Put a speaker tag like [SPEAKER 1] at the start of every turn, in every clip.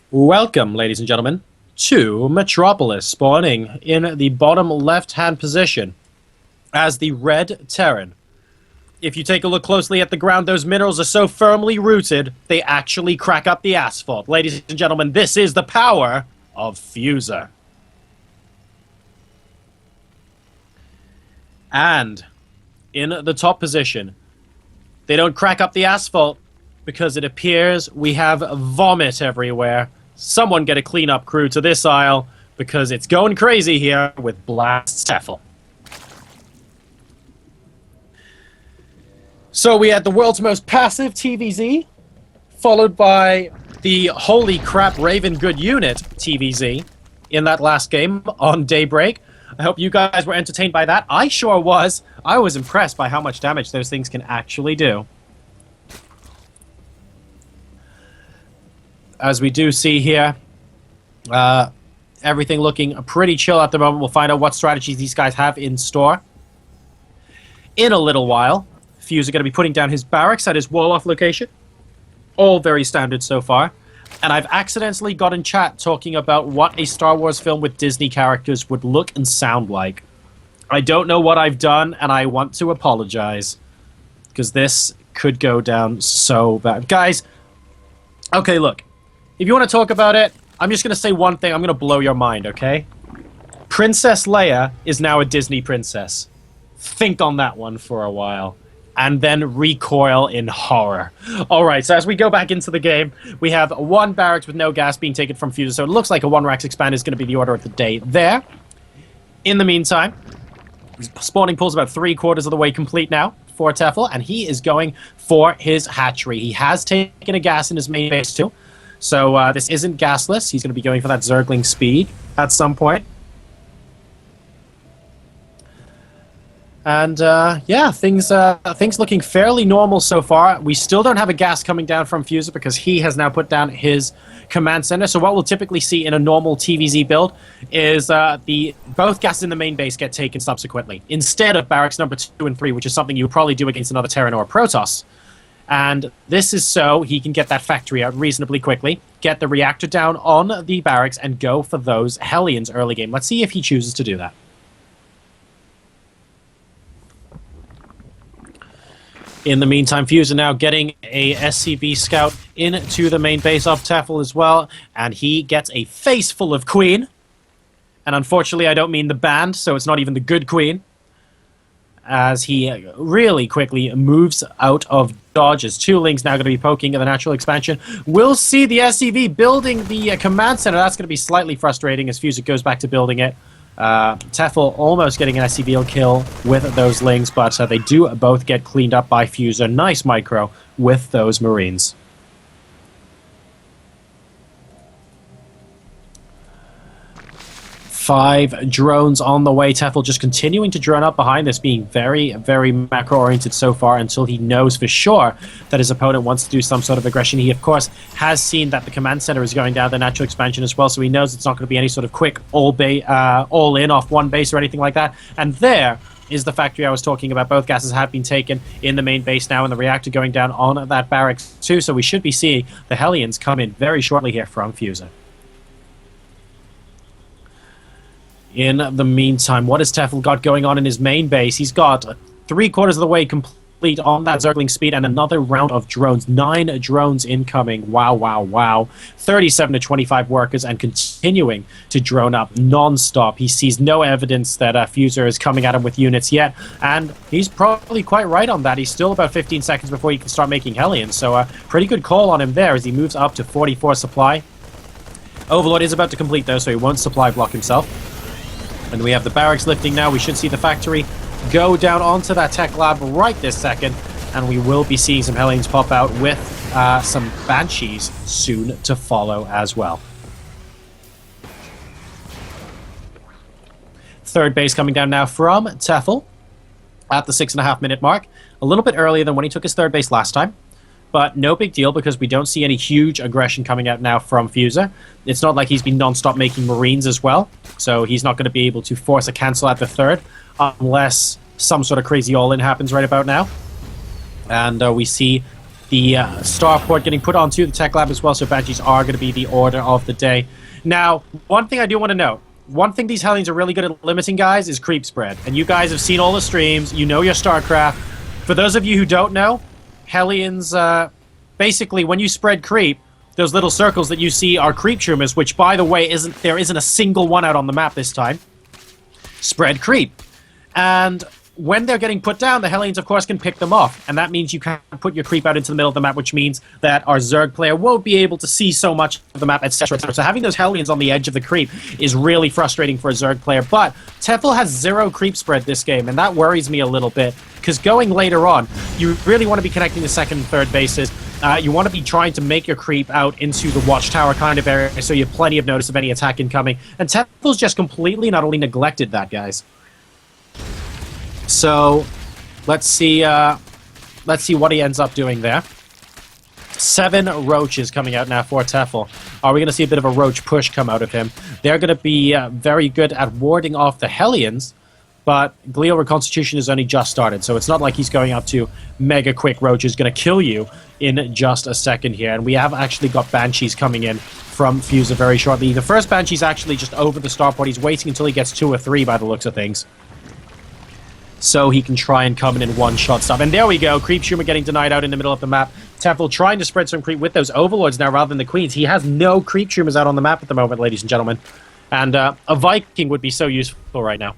[SPEAKER 1] Welcome, ladies and gentlemen, to Metropolis, spawning in the bottom left-hand position as the Red Terran. If you take a look closely at the ground, those minerals are so firmly rooted, they actually crack up the asphalt. Ladies and gentlemen, this is the power of Fuzer. And in the top position, they don't crack up the asphalt because it appears we have vomit everywhere. Someone get a cleanup crew to this aisle because it's going crazy here with Blast Tefel. So we had the world's most passive TVZ, followed by the holy crap Raven Good Unit TVZ in that last game on Daybreak. I hope you guys were entertained by that. I sure was. I was impressed by how much damage those things can actually do. As we do see here, everything looking pretty chill at the moment. We'll find out what strategies these guys have in store in a little while. Fuzer going to be putting down his barracks at his wall-off location. All very standard so far. And I've accidentally got in chat talking about what a Star Wars film with Disney characters would look and sound like. I don't know what I've done, and I want to apologize. Because this could go down so bad. Guys, okay, look. If you want to talk about it, I'm just going to say one thing. I'm going to blow your mind, okay? Princess Leia is now a Disney princess. Think on that one for a while. And then recoil in horror. Alright, so as we go back into the game, we have one barracks with no gas being taken from Fuzer, so it looks like a one-racks expand is going to be the order of the day there. In the meantime, spawning pool's about 3/4 of the way complete now for Tefel, and he is going for his hatchery. He has taken a gas in his main base too, so this isn't gasless. He's going to be going for that Zergling speed at some point. And, yeah, things looking fairly normal so far. We still don't have a gas coming down from Fuzer because he has now put down his command center. So what we'll typically see in a normal TVZ build is both gases in the main base get taken subsequently, instead of barracks number 2 and 3, which is something you would probably do against another Terran or a Protoss. And this is so he can get that factory out reasonably quickly, get the reactor down on the barracks, and go for those Hellions early game. Let's see if he chooses to do that. In the meantime, Fuzer now getting a SCV scout into the main base of Tefel as well, and he gets a face full of Queen. And unfortunately, I don't mean the band, so it's not even the good Queen. As he really quickly moves out of dodge, as two Lings now going to be poking at the natural expansion. We'll see the SCV building the command center. That's going to be slightly frustrating as Fuzer goes back to building it. Tefel almost getting an SCV kill with those Lings, but they do both get cleaned up by Fuzer. Nice micro with those Marines. Five drones on the way. Tefel just continuing to drone up behind this, being very, very macro-oriented so far until he knows for sure that his opponent wants to do some sort of aggression. He, of course, has seen that the command center is going down the natural expansion as well, so he knows it's not going to be any sort of quick all-in off one base or anything like that. And there is the factory I was talking about. Both gases have been taken in the main base now, and the reactor going down on that barracks too, so we should be seeing the Hellions come in very shortly here from Fuzer. In the meantime, what has Tefel got going on in his main base? He's got 3/4 of the way complete on that Zergling speed and another round of drones. 9 drones incoming. Wow, wow, wow. 37 to 25 workers and continuing to drone up non-stop. He sees no evidence that Fuzer is coming at him with units yet, and he's probably quite right on that. He's still about 15 seconds before he can start making Hellions, so a pretty good call on him there as he moves up to 44 supply. Overlord is about to complete though, so he won't supply block himself. And we have the barracks lifting now. We should see the factory go down onto that tech lab right this second. And we will be seeing some Hellions pop out with some Banshees soon to follow as well. Third base coming down now from Tefel at the 6.5 minute mark. A little bit earlier than when he took his third base last time. But no big deal because we don't see any huge aggression coming out now from Fuzer. It's not like he's been non-stop making Marines as well, so he's not going to be able to force a cancel at the third unless some sort of crazy all-in happens right about now. And we see the starport getting put onto the tech lab as well, so Banshees are going to be the order of the day. Now, one thing I do want to note, one thing these Hellions are really good at limiting, guys, is creep spread. And you guys have seen all the streams, you know your StarCraft. For those of you who don't know, Hellions, basically, when you spread creep, those little circles that you see are creep tumors, which, by the way, there isn't a single one out on the map this time. Spread creep. And when they're getting put down, the Hellions, of course, can pick them off. And that means you can't put your creep out into the middle of the map, which means that our Zerg player won't be able to see so much of the map, etc. So having those Hellions on the edge of the creep is really frustrating for a Zerg player. But Tefel has 0 creep spread this game, and that worries me a little bit. Because going later on, you really want to be connecting the second and third bases. You want to be trying to make your creep out into the watchtower kind of area, so you have plenty of notice of any attack incoming. And Tefel's just completely not only neglected that, guys. So, let's see what he ends up doing there. 7 roaches coming out now for Tefel. Are we going to see a bit of a roach push come out of him? They're going to be very good at warding off the Hellions, but Glial Reconstitution has only just started, so it's not like he's going up to mega quick roaches going to kill you in just a second here. And we have actually got Banshees coming in from Fuzer very shortly. The first Banshee's actually just over the starport. He's waiting until he gets 2 or 3 by the looks of things, so he can try and come in and one-shot stuff. And there we go, Creep Schumer getting denied out in the middle of the map. Tefel trying to spread some creep with those Overlords now rather than the Queens. He has no Creep Schumers out on the map at the moment, ladies and gentlemen. And a Viking would be so useful right now,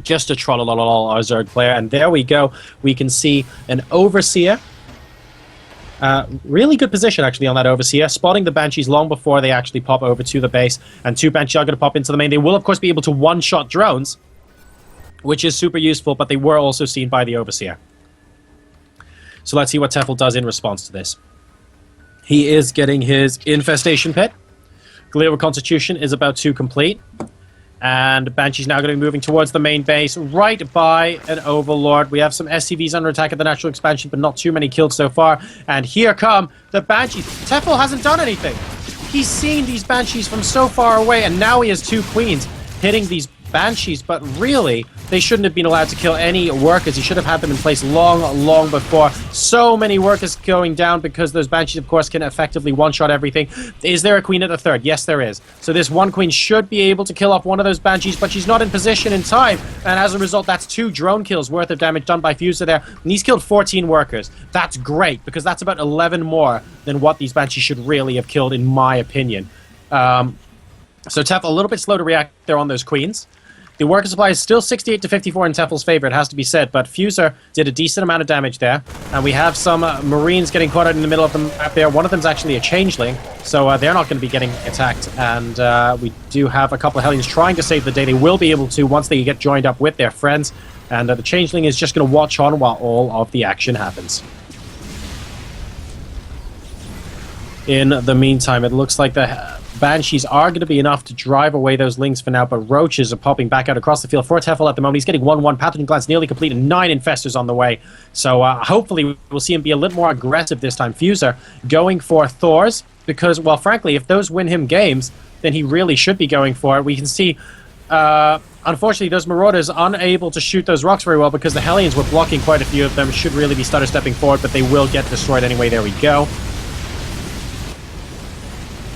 [SPEAKER 1] just to troll our Zerg player. And there we go, we can see an Overseer. Really good position, actually, on that Overseer, spotting the Banshees long before they actually pop over to the base. And 2 Banshees are going to pop into the main. They will, of course, be able to one-shot drones, which is super useful, but they were also seen by the Overseer. So let's see what Tefel does in response to this. He is getting his Infestation Pit. Glial Reconstitution is about to complete. And Banshee's now going to be moving towards the main base, right by an Overlord. We have some SCVs under attack at the natural expansion, but not too many killed so far. And here come the Banshees. Tefel hasn't done anything. He's seen these Banshees from so far away, and now he has 2 Queens hitting these Banshees, but really, they shouldn't have been allowed to kill any workers. He should have had them in place long before. So many workers going down because those Banshees, of course, can effectively one-shot everything. Is there a Queen at the third? Yes, there is. So this one Queen should be able to kill off one of those Banshees, but she's not in position in time, and as a result, that's 2 drone kills worth of damage done by Fuzer there, and he's killed 14 workers. That's great, because that's about 11 more than what these Banshees should really have killed, in my opinion. So Tefel, a little bit slow to react there on those Queens. The worker supply is still 68 to 54 in Tefel's favor, it has to be said, but Fuzer did a decent amount of damage there. And we have some Marines getting caught out in the middle of the map there. One of them's actually a Changeling, so they're not going to be getting attacked. And we do have a couple of Hellions trying to save the day. They will be able to once they get joined up with their friends. And the Changeling is just going to watch on while all of the action happens. In the meantime, it looks like the Banshees are going to be enough to drive away those Lings for now, but Roaches are popping back out across the field for Tefel at the moment. He's getting 1-1. Pathogen Glance nearly complete and 9 Infestors on the way. So hopefully we'll see him be a little more aggressive this time. Fuzer going for Thors because, well, frankly, if those win him games, then he really should be going for it. We can see, unfortunately, those Marauders unable to shoot those rocks very well because the Hellions were blocking quite a few of them. Should really be stutter stepping forward, but they will get destroyed anyway. There we go.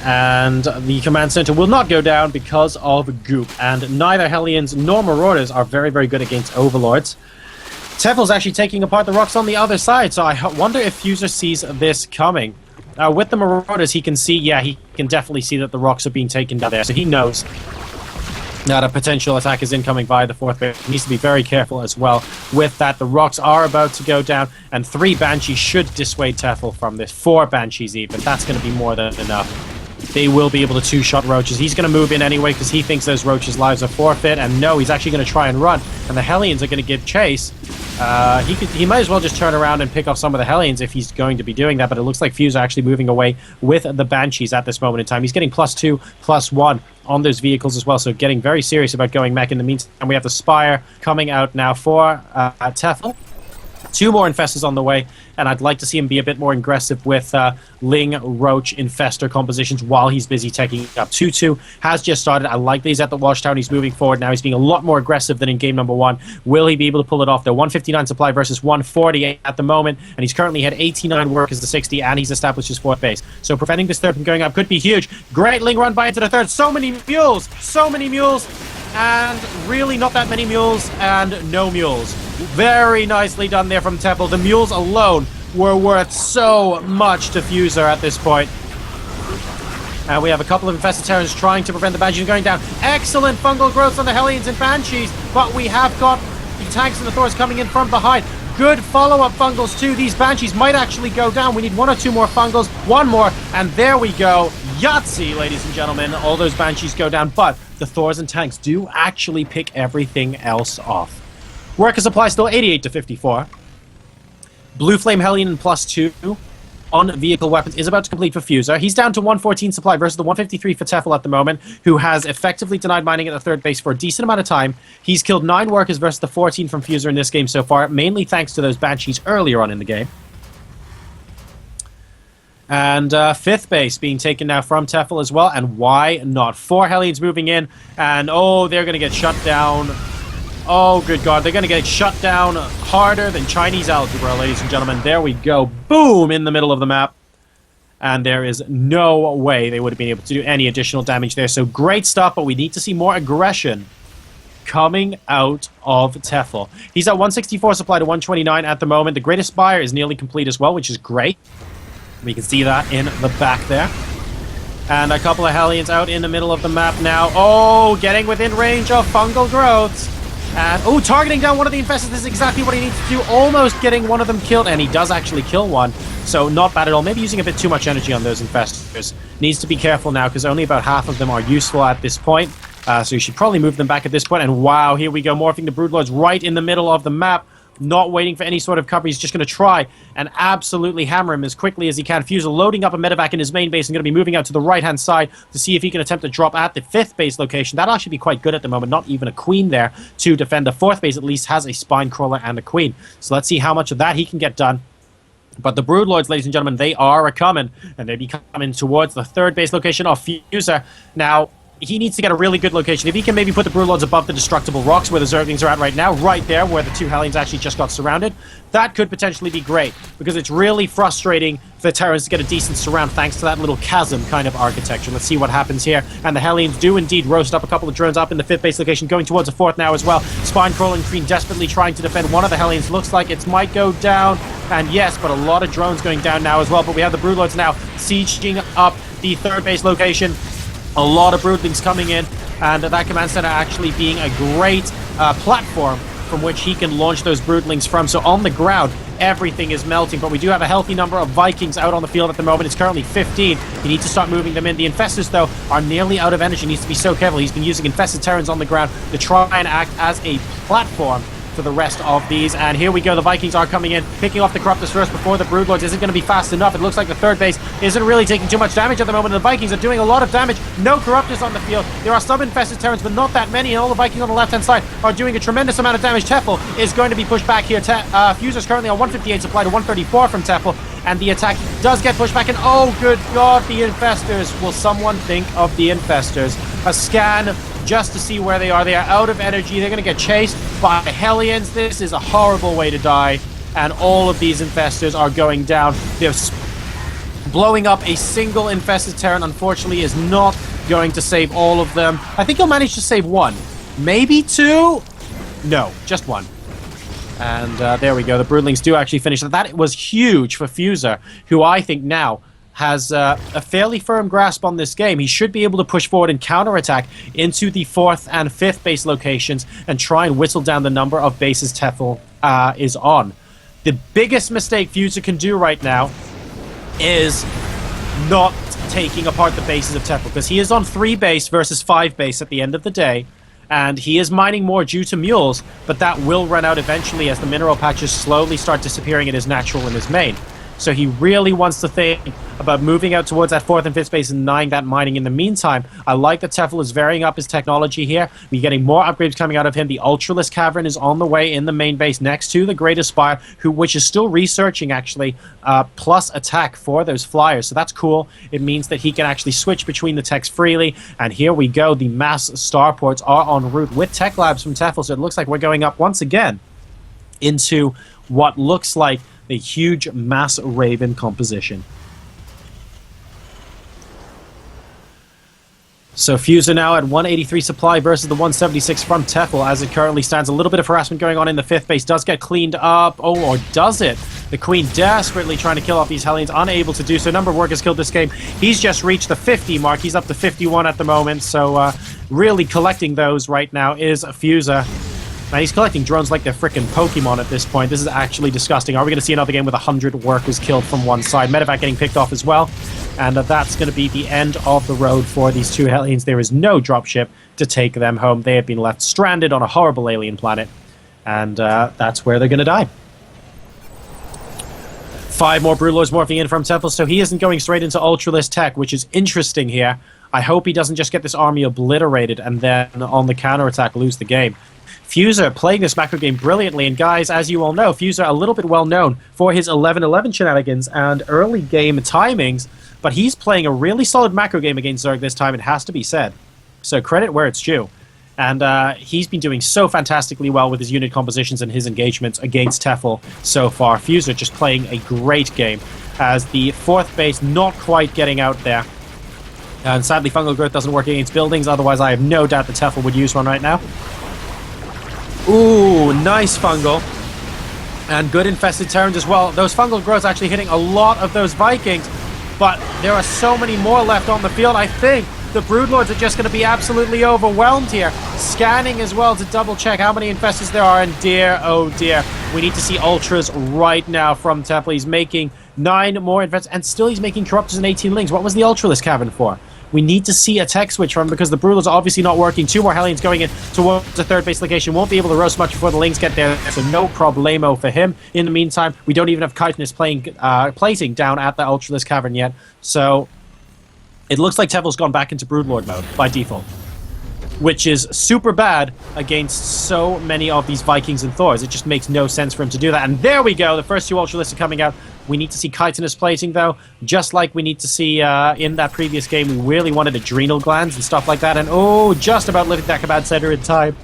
[SPEAKER 1] And the command center will not go down because of Goop. And neither Hellions nor Marauders are very, very good against Overlords. Tefel's actually taking apart the rocks on the other side, so I wonder if Fuzer sees this coming. With the Marauders, he can see, yeah, he can definitely see that the rocks are being taken down there, so he knows that a potential attack is incoming via the 4th base. He needs to be very careful as well with that. The rocks are about to go down, and 3 Banshees should dissuade Tefel from this. 4 Banshees even. That's going to be more than enough. They will be able to 2-shot Roaches. He's going to move in anyway because he thinks those Roaches' lives are forfeit. And no, he's actually going to try and run. And the Hellions are going to give chase. He might as well just turn around and pick off some of the Hellions if he's going to be doing that. But it looks like Fuzer actually moving away with the Banshees at this moment in time. He's getting +2, +1 on those vehicles as well. So getting very serious about going mech. In the meantime, we have the Spire coming out now for Tefel. 2 more infestors on the way, and I'd like to see him be a bit more aggressive with Ling, Roach, infestor compositions while he's busy taking up. 2-2 has just started. I like that he's at the Watchtower. He's moving forward now. He's being a lot more aggressive than in game number 1. Will he be able to pull it off? Though 159 supply versus 140 at the moment, and he's currently had 89 workers to 60, and he's established his 4th base. So preventing this 3rd from going up could be huge. Great Ling run by into the 3rd. So many mules! So many mules! And really not that many mules, and no mules. Very nicely done there from Tefel. The mules alone were worth so much to Fuzer at this point. And we have a couple of infested Terrans trying to prevent the Banshees from going down. Excellent fungal growth on the Hellions and Banshees, but we have got the tanks and the Thors coming in from behind. Good follow-up fungals too. These Banshees might actually go down. We need 1 or 2 more fungals. 1 more, and there we go. Yahtzee, ladies and gentlemen. All those Banshees go down, but the Thors and tanks do actually pick everything else off. Worker supply still 88 to 54. Blue Flame Hellion +2 on vehicle weapons is about to complete for Fuzer. He's down to 114 supply versus the 153 for Tefel at the moment, who has effectively denied mining at the 3rd base for a decent amount of time. He's killed 9 workers versus the 14 from Fuzer in this game so far, mainly thanks to those Banshees earlier on in the game. And 5th base being taken now from Tefel as well, and why not? 4 Hellions moving in, and oh, they're going to get shut down. Oh, good God, they're going to get shut down harder than Chinese algebra, ladies and gentlemen. There we go. Boom! In the middle of the map. And there is no way they would have been able to do any additional damage there. So great stuff, but we need to see more aggression coming out of Tefel. He's at 164 supply to 129 at the moment. The Greatest Spire is nearly complete as well, which is great. We can see that in the back there. And a couple of Hellions out in the middle of the map now. Oh, getting within range of fungal growths. And, oh, targeting down one of the infestors. This is exactly what he needs to do. Almost getting one of them killed. And he does actually kill one. So not bad at all. Maybe using a bit too much energy on those infestors. Needs to be careful now because only about half of them are useful at this point. So you should probably move them back at this point. And wow, here we go. Morphing the Broodlords right in the middle of the map. Not waiting for any sort of cover. He's just going to try and absolutely hammer him as quickly as he can. Fuzer loading up a medevac in his main base and going to be moving out to the right-hand side to see if he can attempt to drop at the 5th base location. That'll actually be quite good at the moment. Not even a queen there to defend. The 4th base at least has a spine crawler and a queen. So let's see how much of that he can get done. But the Broodlords, ladies and gentlemen, they are a-coming. And they be coming towards the 3rd base location of Fuzer. Now, he needs to get a really good location. If he can maybe put the Broodlords above the destructible rocks where the Zerglings are at right now, right there where the 2 Hellions actually just got surrounded, that could potentially be great, because it's really frustrating for the Terrans to get a decent surround thanks to that little chasm kind of architecture. Let's see what happens here. And the Hellions do indeed roast up a couple of drones up in the 5th base location, going towards a 4th now as well. Spine crawling Queen desperately trying to defend one of the Hellions. Looks like it might go down, and yes, but a lot of drones going down now as well. But we have the Broodlords now sieging up the 3rd base location. A lot of Broodlings coming in, and that command center actually being a great platform from which he can launch those Broodlings from. So on the ground, everything is melting, but we do have a healthy number of Vikings out on the field at the moment. It's currently 15. You need to start moving them in. The Infestors, though, are nearly out of energy. He needs to be so careful. He's been using Infested Terrans on the ground to try and act as a platform for the rest of these. And here we go. The Vikings are coming in, picking off the Corruptors first before the Broodlords. Isn't going to be fast enough. It looks like the 3rd base isn't really taking too much damage at the moment. The Vikings are doing a lot of damage. No Corruptors on the field. There are some infested Terrans, but not that many. And all the Vikings on the left-hand side are doing a tremendous amount of damage. Tefel is going to be pushed back here. Fuzer's currently on 158 supply to 134 from Tefel. And the attack does get pushed back. And oh, good God, the Infestors. Will someone think of the Infestors? A scan just to see where they are. They are out of energy. They're going to get chased by Hellions. This is a horrible way to die. And all of these Infestors are going down. They're blowing up a single Infested Terran, unfortunately, is not going to save all of them. I think he'll manage to save 1. Maybe 2? No, just 1. And there we go. The Broodlings do actually finish. That was huge for Fuzer, who I think now has a fairly firm grasp on this game. He should be able to push forward and counterattack into the 4th and 5th base locations and try and whittle down the number of bases Tefel is on. The biggest mistake Fuzer can do right now is not taking apart the bases of Tefel, because he is on 3 base versus 5 base at the end of the day, and he is mining more due to mules, but that will run out eventually as the mineral patches slowly start disappearing in his natural and his main. So he really wants to think about moving out towards that 4th and 5th space and denying that mining in the meantime. I like that Tefel is varying up his technology here. We're getting more upgrades coming out of him. The Ultralisk Cavern is on the way in the main base next to the Great Aspire, which is still researching, actually, plus attack for those flyers. So that's cool. It means that he can actually switch between the techs freely. And here we go. The mass starports are en route with tech labs from Tefel. So it looks like we're going up once again into what looks like a huge mass Raven composition. So Fuzer now at 183 supply versus the 176 from Tefel as it currently stands. A little bit of harassment going on in the 5th base. Does get cleaned up. Oh, or does it? The Queen desperately trying to kill off these Hellions. Unable to do so. Number of workers killed this game. He's just reached the 50 mark. He's up to 51 at the moment. So really collecting those right now is Fuzer. Now he's collecting drones like they're freaking Pokemon at this point. This is actually disgusting. Are we going to see another game with 100 workers killed from one side? Medevac getting picked off as well. And that's going to be the end of the road for these two Hellions. There is no dropship to take them home. They have been left stranded on a horrible alien planet. And that's where they're going to die. 5 more Broodlords morphing in from Tefel, so he isn't going straight into Ultralisk Tech, which is interesting here. I hope he doesn't just get this army obliterated and then on the counterattack lose the game. Fuzer playing this macro game brilliantly, and guys, as you all know, Fuzer a little bit well known for his 11-11 shenanigans and early game timings, but he's playing a really solid macro game against Zerg this time, it has to be said. So credit where it's due. And he's been doing so fantastically well with his unit compositions and his engagements against Tefel so far. Fuzer just playing a great game as the 4th base not quite getting out there. And sadly, fungal growth doesn't work against buildings, otherwise I have no doubt that Tefel would use one right now. Ooh, nice fungal. And good infested terrains as well. Those fungal growths actually hitting a lot of those Vikings, but there are so many more left on the field. I think the Broodlords are just going to be absolutely overwhelmed here. Scanning as well to double check how many infestors there are, and dear, oh dear, we need to see Ultras right now from Tefel. He's making 9 more infestors, and still he's making Corruptors and 18 Lings. What was the Ultralisk Cavern for? We need to see a tech switch from him because the Broodlords are obviously not working. 2 more Hellions going in towards the 3rd base location. Won't be able to roast much before the Lings get there, so no problemo for him. In the meantime, we don't even have Chitinous plating down at the Ultralisk Cavern yet, so it looks like Tefel's gone back into Broodlord mode by default, which is super bad against so many of these Vikings and Thors. It just makes no sense for him to do that. And there we go. The first 2 Ultralisks are coming out. We need to see chitinous plating, though, just like we need to see in that previous game. We really wanted adrenal glands and stuff like that. And, oh, just about living that command center in time.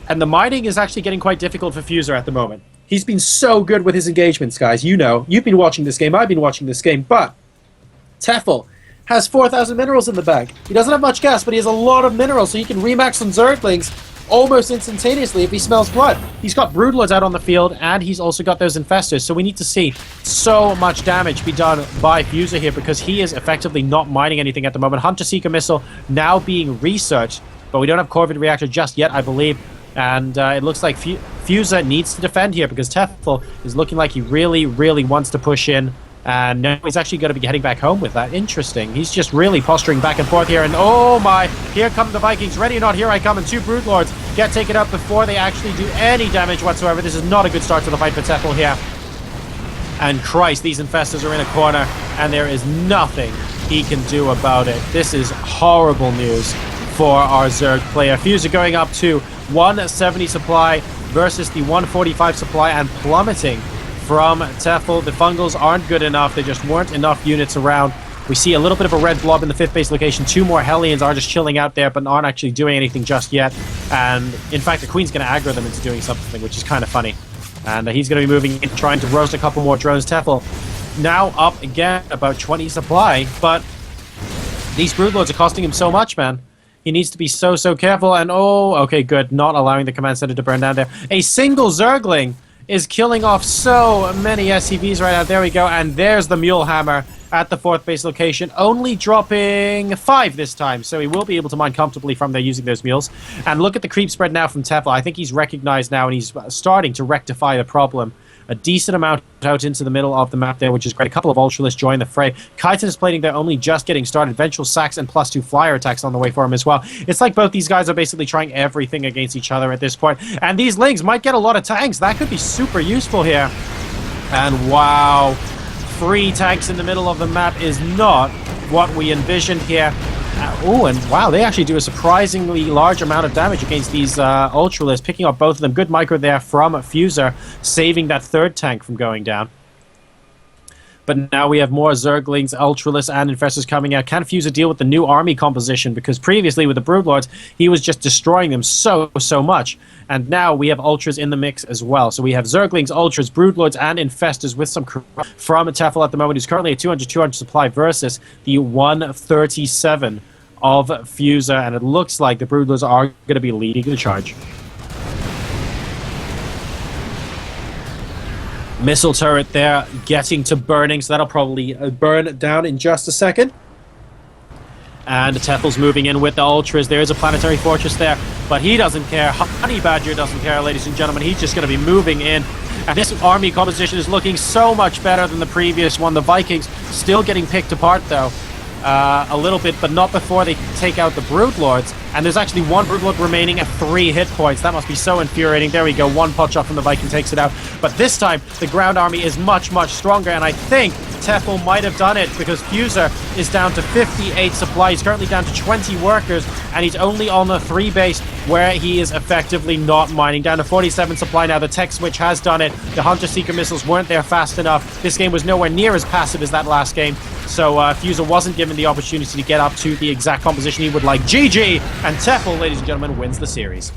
[SPEAKER 1] And the mining is actually getting quite difficult for Fuzer at the moment. He's been so good with his engagements, guys. You know, you've been watching this game. I've been watching this game. But Tefel has 4,000 minerals in the bag. He doesn't have much gas, but he has a lot of minerals, so he can remax some Zerglings almost instantaneously if he smells blood. He's got Broodlords out on the field, and he's also got those Infestors, so we need to see so much damage be done by Fuzer here because he is effectively not mining anything at the moment. Hunter Seeker Missile now being researched, but we don't have Corvid Reactor just yet, I believe, and it looks like Fuzer needs to defend here because Tefel is looking like he really, really wants to push in. And now he's actually going to be heading back home with that. Interesting. He's just really posturing back and forth here. And oh my, here come the Vikings. Ready or not, here I come. And 2 Broodlords get taken out before they actually do any damage whatsoever. This is not a good start to the fight for Tefel here. And Christ, these Infestors are in a corner. And there is nothing he can do about it. This is horrible news for our Zerg player. Fuzer going up to 170 supply versus the 145 supply and plummeting from Tefel. The fungals aren't good enough. There just weren't enough units around. We see a little bit of a red blob in the 5th base location. 2 more Hellions are just chilling out there, but aren't actually doing anything just yet. And in fact, the Queen's going to aggro them into doing something, which is kind of funny. And he's going to be moving in, trying to roast a couple more drones. Tefel now up again, about 20 supply, but these Broodlords are costing him so much, man. He needs to be so careful. And oh, okay, good. Not allowing the command center to burn down there. A single Zergling is killing off so many SCVs right now. There we go. And there's the Mule Hammer at the 4th base location, only dropping 5 this time. So he will be able to mine comfortably from there using those mules. And look at the creep spread now from Tefel. I think he's recognized now and he's starting to rectify the problem. A decent amount out into the middle of the map there, which is great. A couple of Ultralists join the fray. Chitinous plating, they're only just getting started. Vengeful Sacks and +2 flyer attacks on the way for him as well. It's like both these guys are basically trying everything against each other at this point. And these Lings might get a lot of tanks. That could be super useful here. And wow, 3 tanks in the middle of the map is not what we envisioned here. Oh, and wow, they actually do a surprisingly large amount of damage against these Ultralists, picking up both of them. Good micro there from Fuzer, saving that 3rd tank from going down. But now we have more Zerglings, Ultralists, and Infestors coming out. Can Fuzer deal with the new army composition? Because previously with the Broodlords, he was just destroying them so much. And now we have Ultras in the mix as well. So we have Zerglings, Ultras, Broodlords, and Infestors with some from Tefel at the moment, who's currently at 200 supply versus the 137 of Fuzer. And it looks like the Broodlords are going to be leading the charge. Missile turret there, getting to burning, so that'll probably burn down in just a second. And Tefel's moving in with the Ultras. There is a planetary fortress there, but he doesn't care. Honey Badger doesn't care, ladies and gentlemen. He's just going to be moving in. And this army composition is looking so much better than the previous one. The Vikings still getting picked apart, though, a little bit, but not before they take out the Broodlords. And there's actually 1 Broodlord remaining at 3 hit points. That must be so infuriating. There we go, 1 punch off from the Viking takes it out. But this time, the ground army is much stronger, and I think Tefel might have done it because Fuzer is down to 58 supply. He's currently down to 20 workers, and he's only on the 3 base where he is effectively not mining. Down to 47 supply now. The tech switch has done it. The Hunter-Seeker missiles weren't there fast enough. This game was nowhere near as passive as that last game. So Fuzer wasn't given the opportunity to get up to the exact composition he would like. GG! And Tefel, ladies and gentlemen, wins the series.